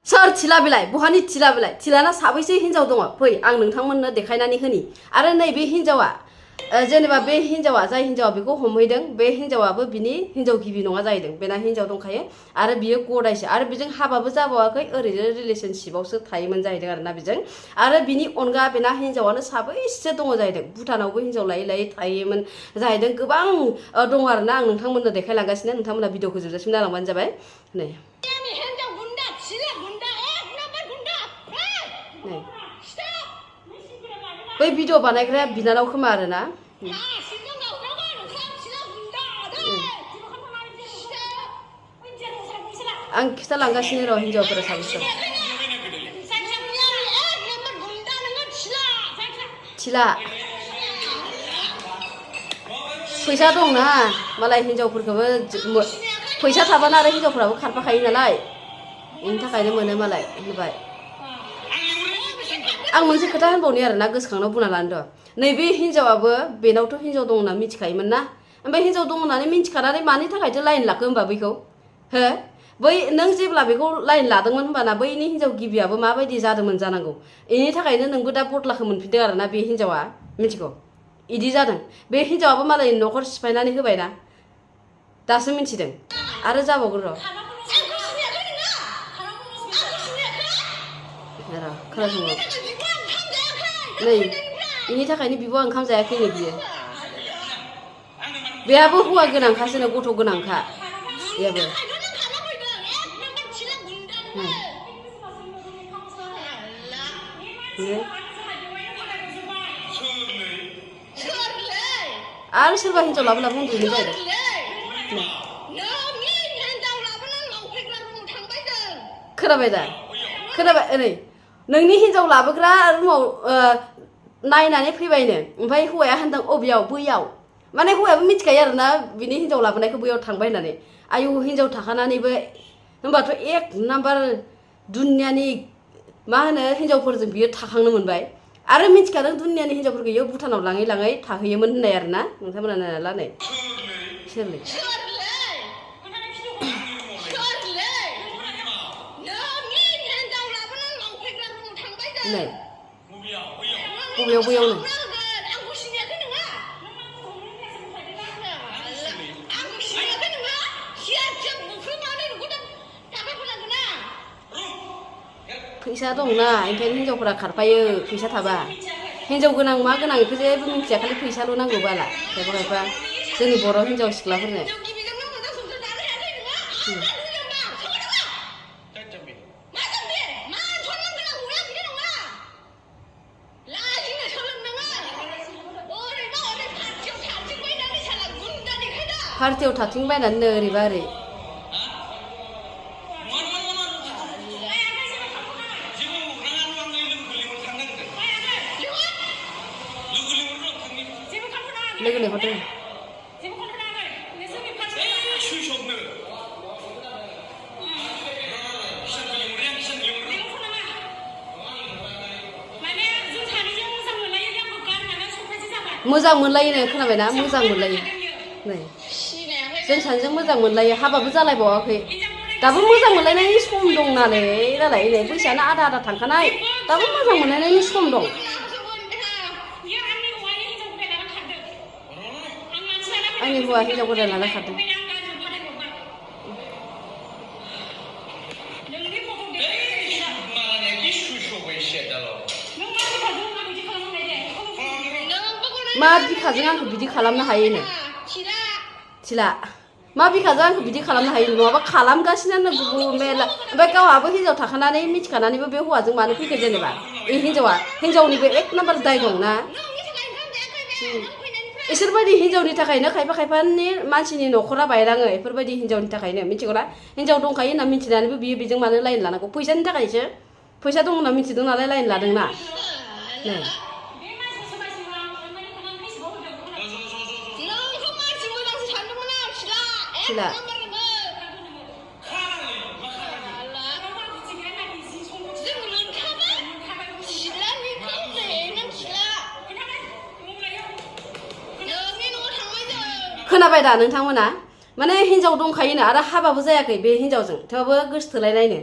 सोर थिला बिलाय बहानि थिला बिलाय थिलाना साबैसे हिनजाव दङ फै आं नोंथांमोननो देखायनानै होनि आरो नैबे हिनजावा जेनेबा बे हिनजावा जाय हिनजावा बेखौ हमहैदों बे हिनजावाबो बिनि हिनजाव गिबि नङा जाहैदों बेना हिनजाव दंखायो आरो बियो गदायसो आरो बेजों हाबाबो जाबावाखै ओरैनो रिलेशनशिपआवसो थायोमोन जाहैदों आरोना बेजों आरो बिनि अनगा बेना हिनजावानो साबैसे दङ जाहैदों भुटानावबो हिनजाव लायै लायै थायोमोन जाहैदों गोबां दङ आरोना आं नोंथांमोननो देखायलांगासिनो नोंथांमोना भिडिअखौ जोबजासिम नायलांबानो जाबाय नै बै भिडिअ बानायग्राया बिनानाव खोमा आरोना आं खिथालांगासिनो र' हिनजावफोरा साबैसे थिला फैसा दंना मालाय हिनजावफोरखौबो फैसा थाबानो आरो हिनजावफोराबो खारफाखायो नालाय बेनि थाखायनो मोनो मालाय होनबाय आं मोनसे खोथा होनबावनि आरोना गोसोखांनायाव बुंना लानो र' नैबे हिनजावाबो बेनावथ' हिनजाव दं होनना मिथिखायोमोन ना ओमफ्राय हिनजाव दं होननानै मिथिखानानै मानि थाखायथो लाइन लाखो होनबा बैखौ हो बै नों जेब्ला बेखौ लाइन लादोंमोन होनबाना बैनि हिनजाव गिबियाबो माबायदि जादोंमोन जानांगौ बेनि थाखायनो नोंबो दा बदलाखौ मोनफिनदों आरोना बे हिनजावा मिथिगौ इदि जादों बे हिनजावाबो मालाय न'खर सिफायनानै होबायना दासो मिथिदों आरो जाबावगोन र' खोनासंनो नै बेनि थाखायनो बिब'आ ओंखाम जायाखैनो बियो बेहाबो हौवा गोनांखासोनो गथ' गोनांखा बेहाबो आरो सोरबा हिनजाव लाबो लाबो उन्दुनो जाहैदों खोनाबाय दा खोनाबाय ओरै नोंनि हिनजाव लाबोग्रा रुमाव नायनानै फैबायनो ओमफ्राय हौवाया होनदों अबेयाव बैयाव माने हौवायाबो मिथिखायो आरोना बिनि हिनजाव लाबोनायखौ बैयाव थांबाय होननानै आयु हिनजाव थाखानानैबो होनबाथ' एक नाम्बार दुनियानि मा होनो हिनजावफोरजों बियो थाखांनो मोनबाय आरो मिथिखादों दुनियानि हिनजावफोरखौ इयो भुटानाव लाङै लाङै थाहैयोमोन होननाय आरोना नोंथांमोना नायना ला नै सोरलै नै बबेयाव बैयावनो फैसा दंना ओंखायनो हिनजावफोरा खारफायो फैसा थाबा हिनजाव गोनां मा गोनां बेखौ जेबो मिथिया खालि फैसाल' नांगौ बाला खायफा खायफा जोंनि बर' हिनजाव सिख्लाफोरनो पार्टियाव थाथिंबायनानै ओरैबा ओरै लोगो लेंहरदों मोजां मोनलायोनो खोनाबायना मोजां मोनलायो नै जों सानैजों मोजां मोनलायो हाबाबो जालायबावाखै दाबो मोजां मोनलायनायनि सम दं नालाय नै बैसोआनो आधा आधा थांखानाय दाबो मोजां मोनलायनायनि सम दं आंनि हौवा हिनजाव गोदान लाना खारदों मा बिखाजों आंखौ बिदि खालामनो हायोनो थिला मा बिखाजों आंखौ बिदि खालामनो हायो नङाबा खालामगासिनो मेला ओमफ्राय गावहाबो हिनजाव थाखानानै मिथिखानानैबो बे हौवाजों मानो फैखो जेनेबा बे हिनजावनिबो एक नाम्बार दाय दंना इसोरबायदि हिनजावनि थाखायनो खायफा खायफानि मानसिनि न'खरा बायलाङो बेफोरबायदि हिनजावनि थाखायनो मिथिगौना हिनजाव दंखायो होनना मिथिनानैबो बियो बेजों मानो लाइन लानांगौ फैसानि थाखायसो फैसा दं होनना मिथिदों नालाय लाइन लादोंना नै थिला खोनाबाय दा नोंथांमोना माने हिनजाव दंखायोनो आरो हाबाबो जायाखै बे हिनजावजों थेवबो गोसोथोलायनायनो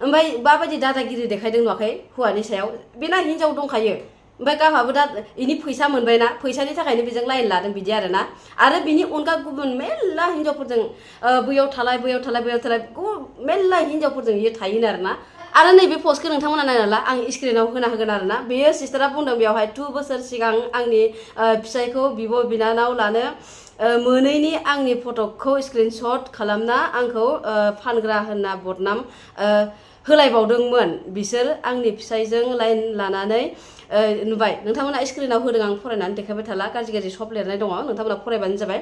ओमफ्राय माबायदि दादागिरि देखायदों नुवाखै हौवानि सायाव बेना हिनजाव दंखायो ओमफ्राय गावहाबो दा इनि फैसा मोनबायना फैसानि थाखायनो बेजों लाइन लादों बिदि आरोना आरो बिनि अनगा गुबुन मेल्ला हिनजावफोरजों बैयाव थालाय मेल्ला हिनजावफोरजों इयो थायोनो आरोना आरो नैबे पस्टखौ नोंथांमोना नायनाला आं स्क्रिनाव होना होगोन आरोना बेयो सिस्टारा बुंदों बेयावहाय 2 बोसोर सिगां आंनि फिसायखौ बिब' बिनानाव लानो मोनैनि आंनि फटकखौ स्क्रिनशट खालामना आंखौ फानग्रा होनना बदनाम होलायबावदोंमोन बिसोर आंनि फिसायजों लाइन लानानै नुबाय नोंथांमोना स्क्रिनाव होदों आं फरायनानै देखायबाय थाला गाज्रि सब लिरनाय दङ नोंथांमोना फरायबानो जाबाय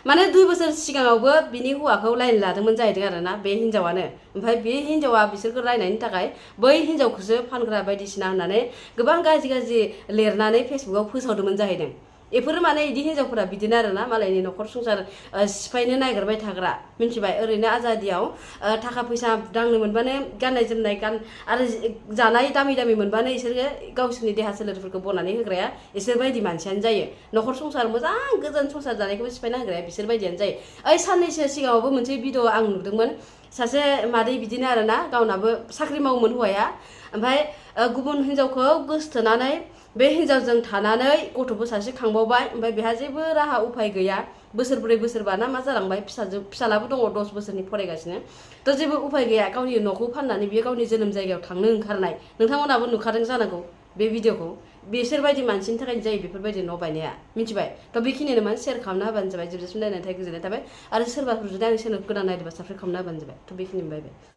माने 2 बोसोर सिगाङावबो बिनि हौवाखौ लाइन लादोंमोन जाहैदों आरोना बे हिनजावानो ओमफ्राय बे हिनजावा बिसोरखौ रायनायनि थाखाय बै हिनजावखौसो फानग्रा बायदिसिना होननानै गोबां गाज्रि लिरनानै फेसबुकाव फोसावदोंमोन जाहैदों बेफोर माने इदि हिनजावफोरा बिदिनो आरोना मालायनि न'खर संसार सिफायनो नागिरबाय थाग्रा मिन्थिबाय ओरैनो आजादियाव थाखा फैसा दांनो मोनबानो गाननाय जोमनाय आरो जानाय दामि मोनबानो इसोरो गावसोरनि देहा सोलेरफोरखौ बनानै होग्राया इसोर बायदि मानसियानो जायो न'खर संसार मोजां गोजोन संसार जानायखौबो सिफायना होग्राया बिसोर बायदियानो जायो ओइ साननैसो सिगाङावबो मोनसे भिडिअ आं नुदोंमोन सासे मादै बिदिनो आरोना गावनाबो साख्रि मावोमोन हौवाया ओमफ्राय गुबुन हिनजावखौ गोसथोनानै बे हिनजावजों थानानै गथ'बो सासे खांबावबाय ओमफ्राय बेहा जेबो राहा उफाय गैया बोसोरब्रै बोसोरबाना मा जालांबाय फिसालाबो दङ 10 बोसोरनि फरायगासिनो थ' जेबो उफाय गैया गावनि न'खौ फाननानै बियो गावनि जोनोम जायगायाव थांनो ओंखारनाय नोंथांमोनाबो नुखादों जानांगौ बे भिडिअखौ बिसोरबायदि मानसिनि थाखायनो जायो बेफोरबायदि न' बायनाया मिथिबाय थ' बेखिनिनो माने शेयार खालामना होबानो जाबाय जोबजासिम नायनायनि थाखाय गोजोननाय थाबाय आरो सोरबाफोर जुदि आंनि चेनेल गोदान नायदोंबा साबस्क्राइब खालामना होबानो जाबाय थ' बेखिनि बाय